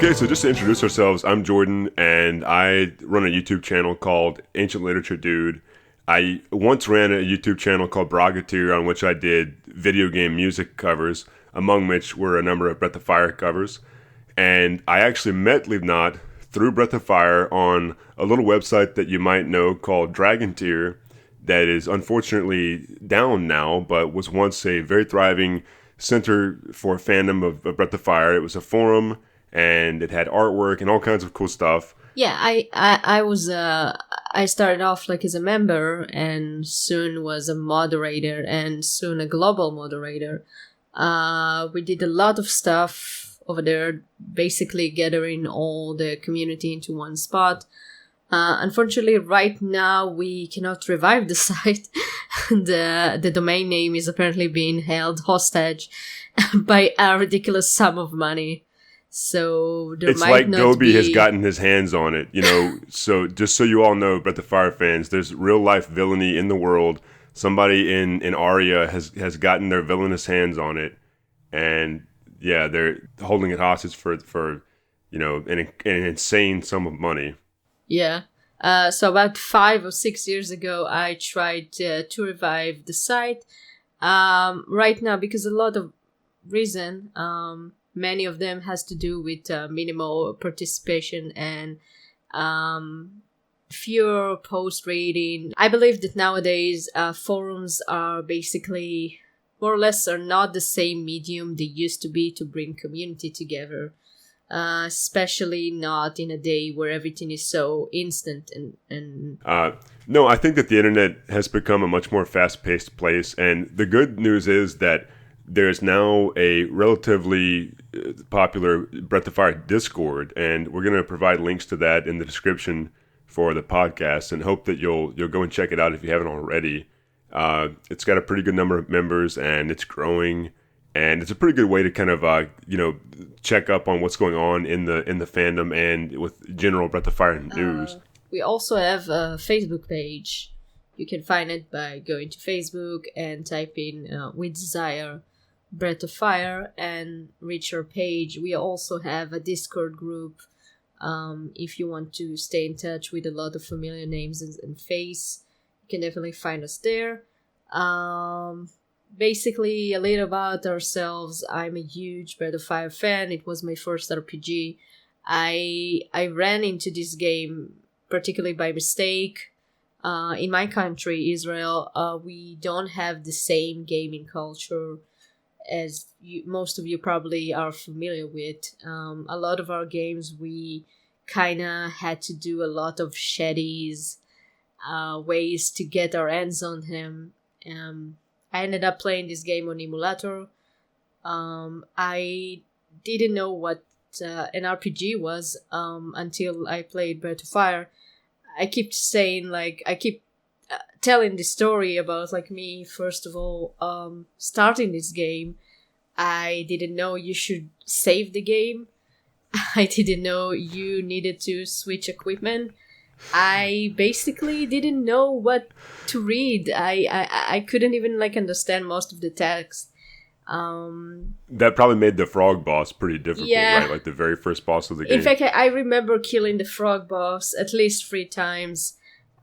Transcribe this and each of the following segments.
Okay, so just to introduce ourselves, I'm Jordan, and I run a YouTube channel called Ancient Literature Dude. I once ran a YouTube channel called Brogateer, on which I did video game music covers, among which were a number of Breath of Fire covers. And I actually met Livnat through Breath of Fire on a little website that you might know called Dragonteer, that is unfortunately down now, but was once a very thriving center for fandom of Breath of Fire. It was a forum, and it had artwork and all kinds of cool stuff. Yeah, I started off like as a member, and soon was a moderator, and soon a global moderator. We did a lot of stuff over there, basically gathering all the community into one spot. Unfortunately, right now we cannot revive the site. The domain name is apparently being held hostage by a ridiculous sum of money. So it's might like not Gobi be... has gotten his hands on it, you know. So just so you all know, Breath of Fire fans, there's real life villainy in the world. Somebody in Aria has gotten their villainous hands on it, and yeah, they're holding it hostage for you know, an insane sum of money. Yeah. So about 5 or 6 years ago, I tried to revive the site. Right now, because a lot of reason, many of them has to do with minimal participation and fewer post reading. I believe that nowadays forums are basically more or less are not the same medium they used to be to bring community together. Especially not in a day where everything is so instant and No, I think that the internet has become a much more fast-paced place, and the good news is that there's now a relatively popular Breath of Fire Discord, and we're going to provide links to that in the description for the podcast, and hope that you'll go and check it out if you haven't already. It's got a pretty good number of members, and it's growing. And it's a pretty good way to kind of, check up on what's going on in the fandom and with general Breath of Fire news. We also have a Facebook page. You can find it by going to Facebook and typing with desire Breath of Fire and reach our page. We also have a Discord group if you want to stay in touch with a lot of familiar names and face. You can definitely find us there. Basically, a little about ourselves. I'm a huge Breath of Fire fan. It was my first RPG. I ran into this game particularly by mistake. In my country, Israel, we don't have the same gaming culture as most of you probably are familiar with. A lot of our games, we kind of had to do a lot of shadies ways to get our hands on him. I ended up playing this game on emulator. I didn't know what an RPG was until I played Breath of Fire. I keep saying, I keep telling the story about, me, first of all, starting this game. I didn't know you should save the game. I didn't know you needed to switch equipment. I basically didn't know what to read. I couldn't even understand most of the text. That probably made the frog boss pretty difficult, yeah. Right? Like the very first boss of the game. In fact, I remember killing the frog boss at least 3 times.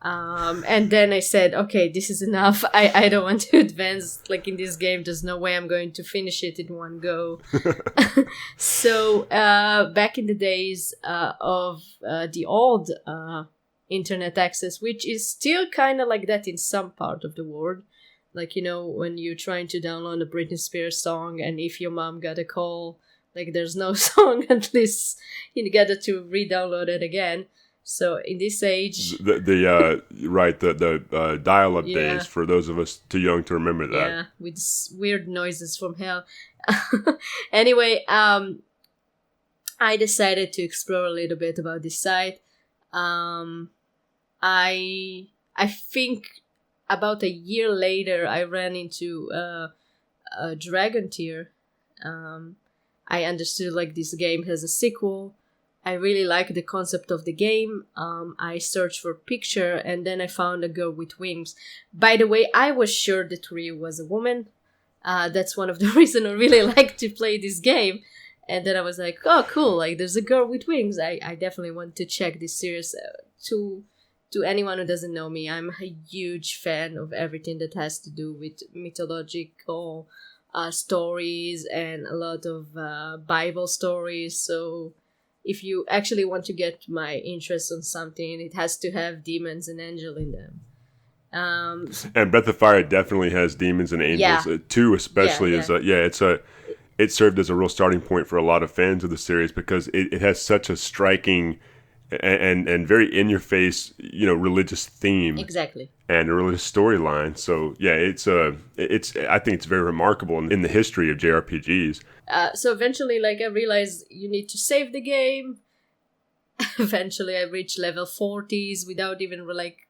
And then I said, okay, this is enough. I don't want to advance in this game. There's no way I'm going to finish it in one go. So back in the days of the old internet access, which is still kind of like that in some part of the world. When you're trying to download a Britney Spears song, and if your mom got a call, there's no song, at least you got to re-download it again. So in this age, the dial-up days, for those of us too young to remember that. Yeah, with weird noises from hell. Anyway, I decided to explore a little bit about this site. I think about a year later, I ran into a Dragonteer. I understood this game has a sequel. I really like the concept of the game. I searched for a picture, and then I found a girl with wings. By the way, I was sure that Ryu was a woman. That's one of the reasons I really like to play this game. And then I was like, oh, cool! Like, there's a girl with wings. I definitely want to check this series. To anyone who doesn't know me, I'm a huge fan of everything that has to do with mythological stories and a lot of Bible stories. So if you actually want to get my interest on something, it has to have demons and angel in them. And Breath of Fire definitely has demons and angels. Yeah. 2 especially Yeah. it served as a real starting point for a lot of fans of the series because it has such a striking and very in your face, religious theme. Exactly. And a religious storyline. So yeah, it's I think it's very remarkable in the history of JRPGs. So eventually, like, I realized you need to save the game. Eventually, I reached level 40s without even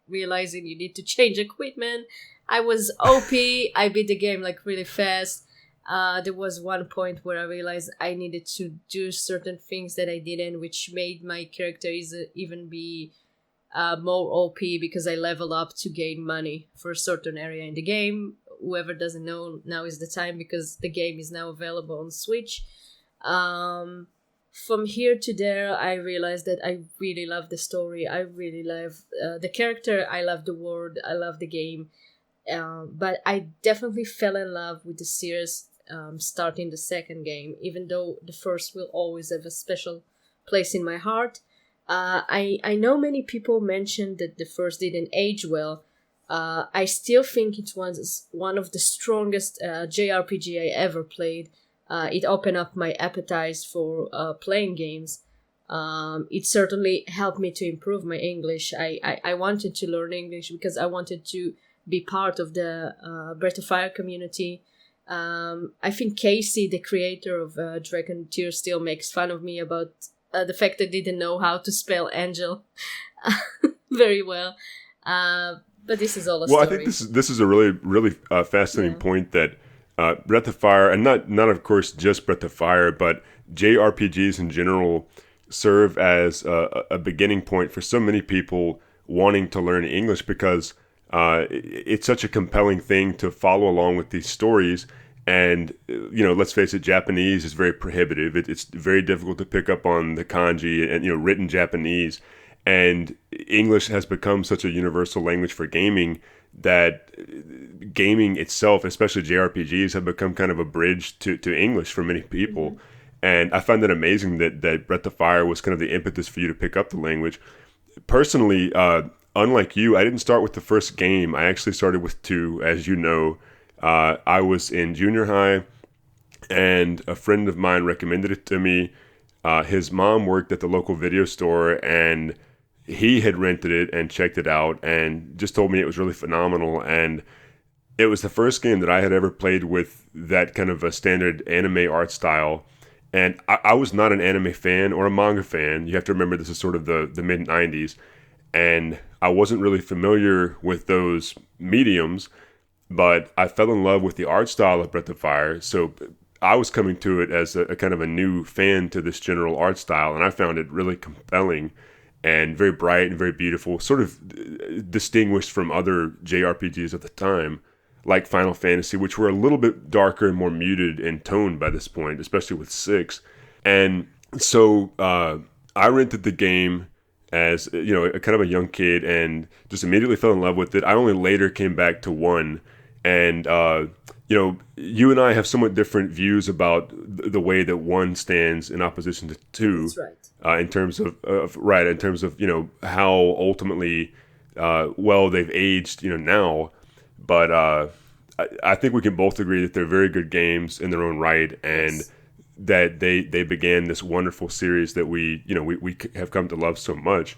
realizing you need to change equipment. I was OP. I beat the game like really fast. There was one point where I realized I needed to do certain things that I didn't, which made my character even be more OP because I leveled up to gain money for a certain area in the game. Whoever doesn't know, now is the time because the game is now available on Switch. From here to there, I realized that I really love the story. I really love the character. I love the world. I love the game. But I definitely fell in love with the series starting the second game, even though the first will always have a special place in my heart. I know many people mentioned that the first didn't age well. I still think it was one of the strongest JRPG I ever played. It opened up my appetite for playing games. It certainly helped me to improve my English. I wanted to learn English because I wanted to be part of the Breath of Fire community. I think Casey, the creator of Dragon Tear, still makes fun of me about the fact that I didn't know how to spell angel very well. But this is all a story. Well, I think this is a really fascinating point that Breath of Fire, and not of course just Breath of Fire, but JRPGs in general serve as a beginning point for so many people wanting to learn English because it's such a compelling thing to follow along with these stories. And, let's face it, Japanese is very prohibitive. It's very difficult to pick up on the kanji and, written Japanese. And English has become such a universal language for gaming that gaming itself, especially JRPGs, have become kind of a bridge to English for many people. Mm-hmm. And I find it amazing that Breath of Fire was kind of the impetus for you to pick up the language. Personally, unlike you, I didn't start with the first game. I actually started with 2, as you know. I was in junior high, and a friend of mine recommended it to me. His mom worked at the local video store, and he had rented it and checked it out and just told me it was really phenomenal. And it was the first game that I had ever played with that kind of a standard anime art style. And I was not an anime fan or a manga fan. You have to remember this is sort of the mid-90s. And I wasn't really familiar with those mediums, but I fell in love with the art style of Breath of Fire. So I was coming to it as a kind of a new fan to this general art style, and I found it really compelling and very bright and very beautiful, sort of distinguished from other JRPGs at the time, like Final Fantasy, which were a little bit darker and more muted in tone by this point, especially with 6. And so I rented the game as, a kind of a young kid and just immediately fell in love with it. I only later came back to 1, and you and I have somewhat different views about the way that 1 stands in opposition to 2. That's right. In terms of how ultimately well they've aged now, but I think we can both agree that they're very good games in their own right, and yes, that they began this wonderful series that we have come to love so much.